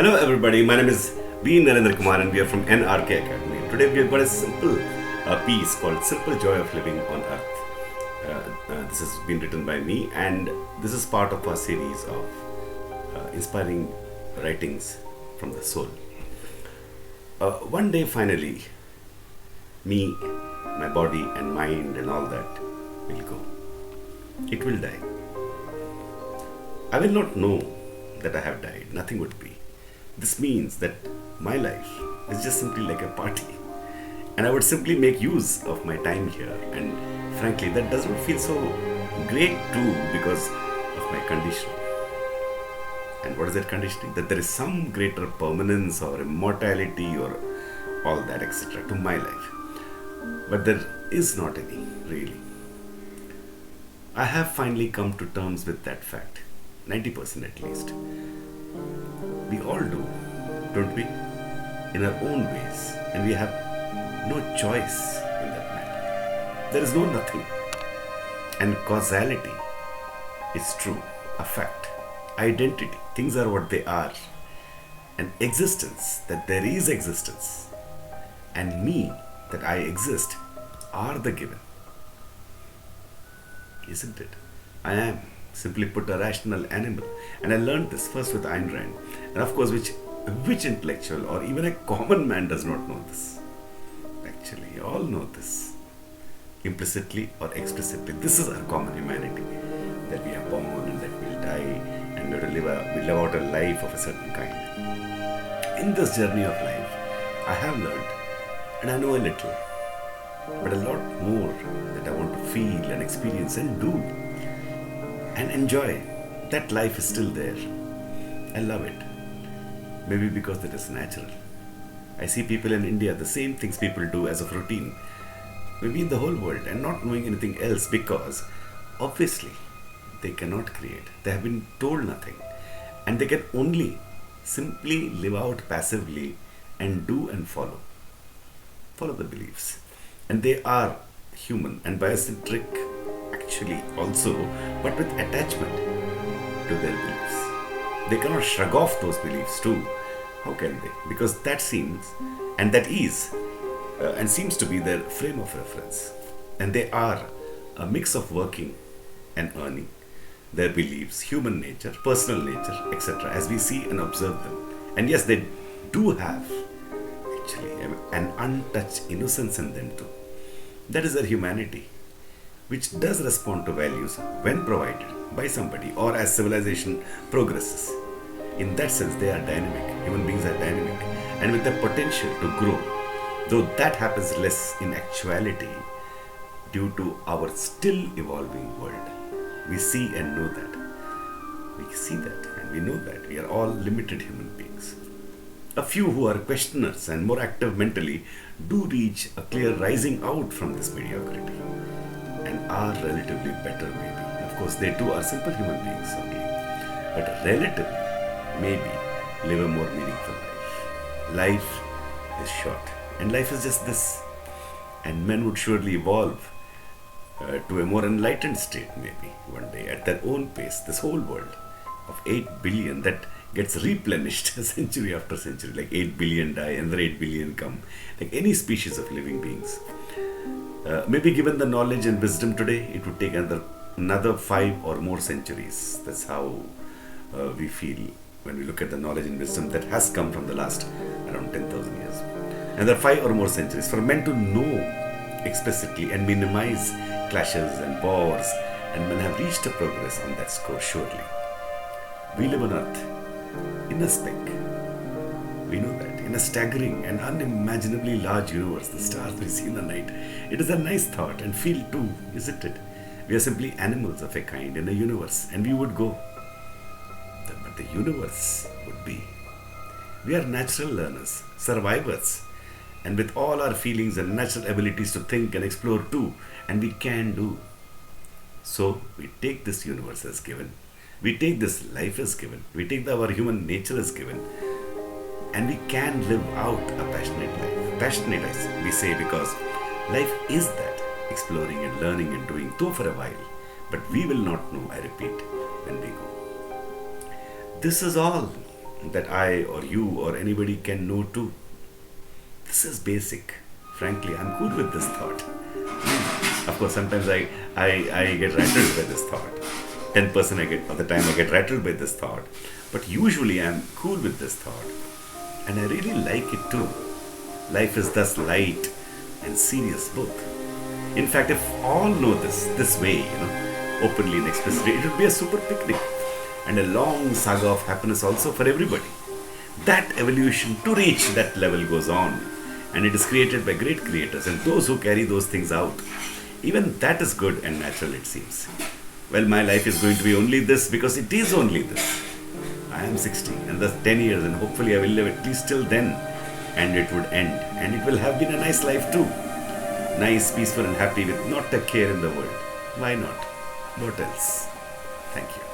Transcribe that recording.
Hello everybody, my name is B. Narendra Kumar and we are from NRK Academy. Today we have got a simple piece called Simple Joy of Living on Earth. This has been written by me and this is part of our series of inspiring writings from the soul. One day finally, me, my body and mind and all that will go. It will die. I will not know that I have died. Nothing would be. This means that my life is just simply like a party. And I would simply make use of my time here. And frankly, that doesn't feel so great too because of my conditioning. And what is that conditioning? That there is some greater permanence or immortality or all that, etc. to my life. But there is not any, really. I have finally come to terms with that fact. 90% at least. We all do, don't we? In our own ways. And we have no choice in that matter. There is no nothing. And causality is true, a fact. Identity, things are what they are. And existence, that there is existence. And me, that I exist, are the given. Isn't it? I am, simply put, a rational animal. And I learned this first with Ayn Rand. And of course, which intellectual or even a common man does not know this? Actually, all know this. Implicitly or explicitly. This is our common humanity. That we are born and that we'll die and we have to we live out a life of a certain kind. In this journey of life, I have learned and I know a little. But a lot more that I want to feel and experience and do and enjoy. That life is still there. I love it. Maybe because that is natural. I see people in India, the same things people do as of routine. Maybe in the whole world and not knowing anything else because obviously they cannot create. They have been told nothing. And they can only simply live out passively and do and follow. Follow the beliefs. And they are human and biocentric actually also, but with attachment to their beliefs. They cannot shrug off those beliefs too. How can they? Because that seems, and that is, and seems to be their frame of reference. And they are a mix of working and earning their beliefs, human nature, personal nature, etc. as we see and observe them. And yes, they do have actually an untouched innocence in them too. That is their humanity, which does respond to values when provided by somebody or as civilization progresses. In that sense, they are dynamic. Human beings are dynamic and with the potential to grow, though that happens less in actuality due to our still evolving world. We see and know that. We see that and we know that. We are all limited human beings. A few who are questioners and more active mentally do reach a clear rising out from this mediocrity and are relatively better maybe. Of course, they too are simple human beings only, but relatively maybe live a more meaningful life. Life is short and life is just this, and men would surely evolve to a more enlightened state maybe one day at their own pace. This whole world of 8 billion that gets replenished century after century, like 8 billion die, another 8 billion come, like any species of living beings. Maybe given the knowledge and wisdom today, it would take another 5 or more centuries. That's how we feel when we look at the knowledge and wisdom that has come from the last around 10,000 years. Another 5 or more centuries for men to know explicitly and minimize clashes and wars, and men have reached a progress on that score surely. We live on Earth in a speck. We know that. In a staggering and unimaginably large universe, the stars we see in the night. It is a nice thought and feel too, isn't it? We are simply animals of a kind in a universe and we would go. But the universe would be. We are natural learners, survivors, and with all our feelings and natural abilities to think and explore too, and we can do. So we take this universe as given. We take this life as given. We take our human nature as given. And we can live out a passionate life. Passionate, we say, because life is that, exploring and learning and doing, though for a while. But we will not know, I repeat, when we go. This is all that I or you or anybody can know too. This is basic. Frankly, I'm cool with this thought. Of course, sometimes I get rattled by this thought. 10% of the time I get rattled by this thought. But usually I'm cool with this thought. And I really like it too. Life is thus light and serious both. In fact, if all know this way, openly and explicitly, it would be a super picnic and a long saga of happiness also for everybody. That evolution to reach that level goes on, and it is created by great creators and those who carry those things out. Even that is good and natural, it seems. Well, my life is going to be only this because it is only this. I am 60 and that's 10 years, and hopefully I will live at least till then, and it would end, and it will have been a nice life too. Nice, peaceful and happy with not a care in the world. Why not? What else? Thank you.